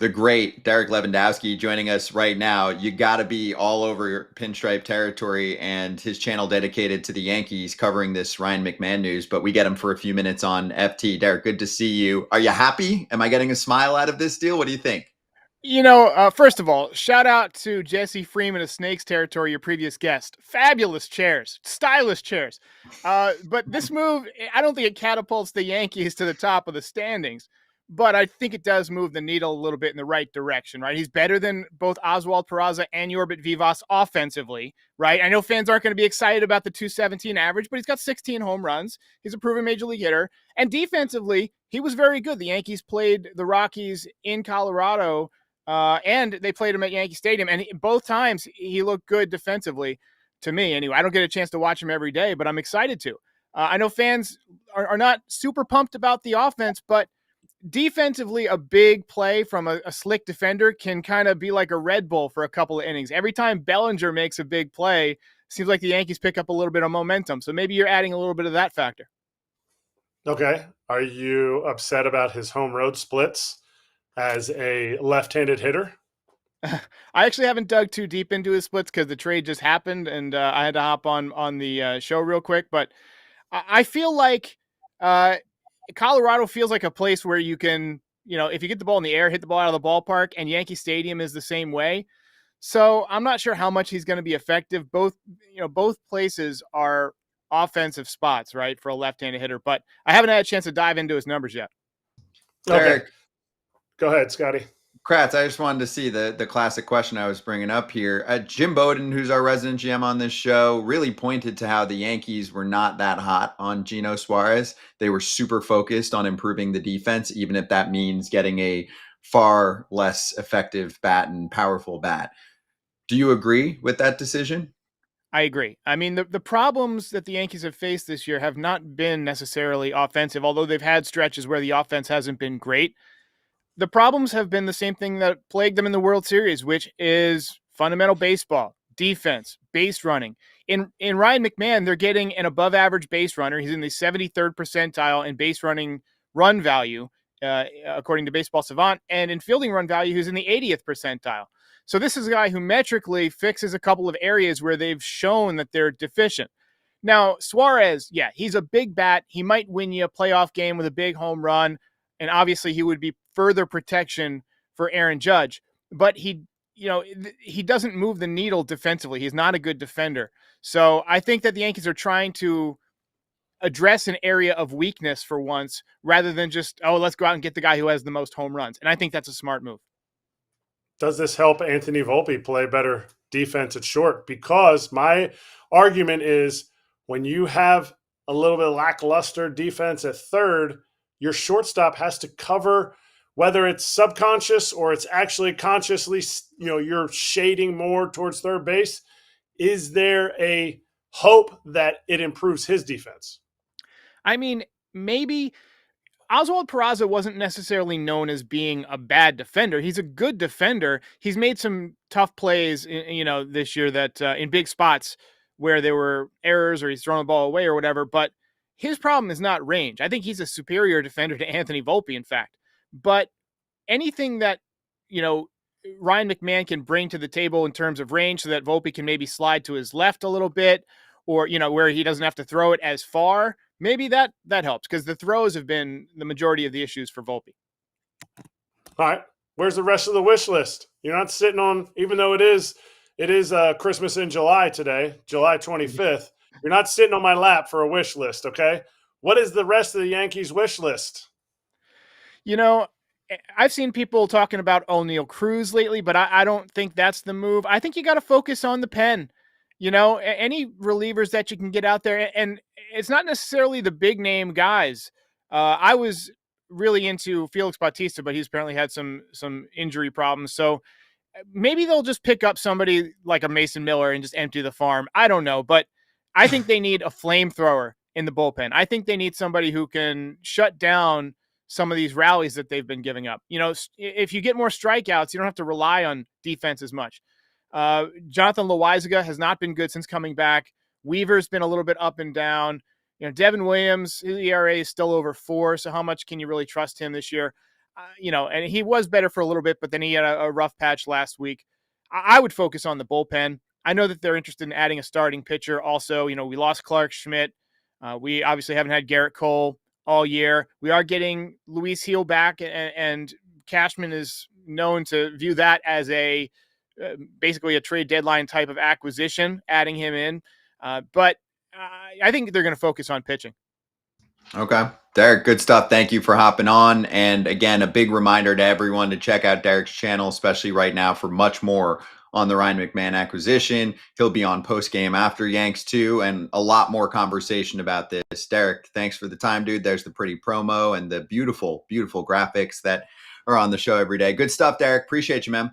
The great Derek Levandowski joining us right now. You got to be all over Pinstripe territory and his channel dedicated to the Yankees covering this Ryan McMahon news. But we get him for a few minutes on FT. Derek, good to see you. Are you happy? Am I getting a smile out of this deal? What do you think? First of all, shout out to Jesse Freeman of Snakes Territory, your previous guest. Fabulous chairs, stylish chairs. But this move, I don't think it catapults the Yankees to the top of the standings, but I think it does move the needle a little bit in the right direction, right? He's better than both Oswald Peraza and Yorbit Vivas offensively, right? I know fans aren't going to be excited about the 217 average, but he's got 16 home runs. He's a proven major league hitter. And defensively, he was very good. The Yankees played the Rockies in Colorado, and they played him at Yankee Stadium, and both times he looked good defensively to me. Anyway, I don't get a chance to watch him every day, but I'm excited to. I know fans are not super pumped about the offense, but defensively, a big play from a slick defender can kind of be like a Red Bull for a couple of innings. Every time Bellinger makes a big play, seems like the Yankees pick up a little bit of momentum. So maybe you're adding a little bit of that factor. Okay. Are you upset about his home road splits as a left-handed hitter? I actually haven't dug too deep into his splits because the trade just happened, and I had to hop on the show real quick. But I feel like Colorado feels like a place where you can, if you get the ball in the air, hit the ball out of the ballpark, and Yankee Stadium is the same way. So I'm not sure how much he's going to be effective. Both places are offensive spots, right, for a left-handed hitter. But I haven't had a chance to dive into his numbers yet. Derek, Okay. Go ahead, Scotty. Kratz, I just wanted to see the classic question I was bringing up here. Jim Bowden, who's our resident GM on this show, really pointed to how the Yankees were not that hot on Geno Suárez. They were super focused on improving the defense, even if that means getting a far less effective bat and powerful bat. Do you agree with that decision? I agree. I mean, the problems that the Yankees have faced this year have not been necessarily offensive, although they've had stretches where the offense hasn't been great. The problems have been the same thing that plagued them in the World Series, which is fundamental baseball, defense, base running. In Ryan McMahon, they're getting an above average base runner. He's in the 73rd percentile in base running run value, according to Baseball Savant, and in fielding run value, he's in the 80th percentile. So this is a guy who metrically fixes a couple of areas where they've shown that they're deficient. Now, Suárez, yeah, he's a big bat. He might win you a playoff game with a big home run. And obviously he would be further protection for Aaron Judge, but he doesn't move the needle defensively. He's not a good defender. So I think that the Yankees are trying to address an area of weakness for once, rather than just, let's go out and get the guy who has the most home runs. And I think that's a smart move. Does this help Anthony Volpe play better defense at short? Because my argument is when you have a little bit of lackluster defense at third, your shortstop has to cover, whether it's subconscious or it's actually consciously, you're shading more towards third base. Is there a hope that it improves his defense? I mean, maybe Oswald Peraza wasn't necessarily known as being a bad defender. He's a good defender. He's made some tough plays, this year that in big spots where there were errors or he's thrown the ball away or whatever, but his problem is not range. I think he's a superior defender to Anthony Volpe, in fact. But anything that, Ryan McMahon can bring to the table in terms of range so that Volpe can maybe slide to his left a little bit or, where he doesn't have to throw it as far, maybe that helps because the throws have been the majority of the issues for Volpe. All right. Where's the rest of the wish list? You're not sitting on, even though it is Christmas in July today, July 25th. You're not sitting on my lap for a wish list, okay? What is the rest of the Yankees wish list? I've seen people talking about O'Neal Cruz lately, but I don't think that's the move. I think you got to focus on the pen. Any relievers that you can get out there, and it's not necessarily the big name guys. I was really into Felix Bautista, but he's apparently had some injury problems. So maybe they'll just pick up somebody like a Mason Miller and just empty the farm. I don't know, but I think they need a flamethrower in the bullpen. I think they need somebody who can shut down some of these rallies that they've been giving up. If you get more strikeouts, you don't have to rely on defense as much. Jonathan Loaizaga has not been good since coming back. Weaver's been a little bit up and down. Devin Williams, his ERA is still over 4. So how much can you really trust him this year? and he was better for a little bit, but then he had a rough patch last week. I would focus on the bullpen. I know that they're interested in adding a starting pitcher. Also, we lost Clark Schmidt. We obviously haven't had Garrett Cole all year. We are getting Luis Heel back, and Cashman is known to view that as basically a trade deadline type of acquisition, adding him in. But I think they're going to focus on pitching. Okay. Derek, good stuff. Thank you for hopping on. And again, a big reminder to everyone to check out Derek's channel, especially right now, for much more on the Ryan McMahon acquisition. He'll be on post game after Yanks too, and a lot more conversation about this. Derek, thanks for the time, dude. There's the pretty promo and the beautiful, beautiful graphics that are on the show every day. Good stuff, Derek. Appreciate you, man.